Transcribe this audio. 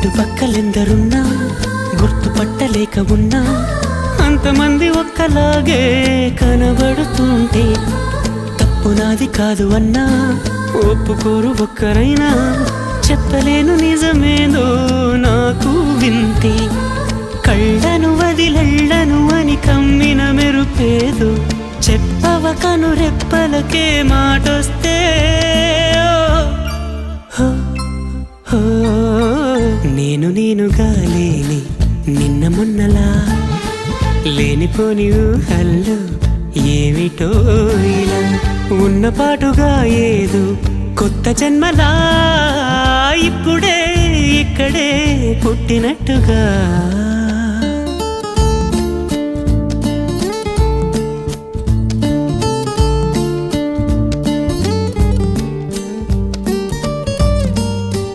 చుట్టుపక్కలెందరున్నా గుర్తుపట్టలేక ఉన్నా అంతమంది ఒక్కలాగే కనబడుతుంటే తప్పు నాది కాదు అన్నా ఒప్పుకోరు ఒక్కరైనా చెప్పలేను నిజమేదో నాకు వింతే కళ్ళను వదిలెళ్ళను అని కమ్మిన మెరుపేదో చెప్పవ కను రెప్పలకే మాటొస్తే నేనుగా లేని నిన్న మొన్నలా లేనిపోని ఊహల్లో ఏమిటో ఇలా ఉన్న పాటుగా ఏదో కొత్త జన్మలా ఇప్పుడే ఇక్కడే పుట్టినట్టుగా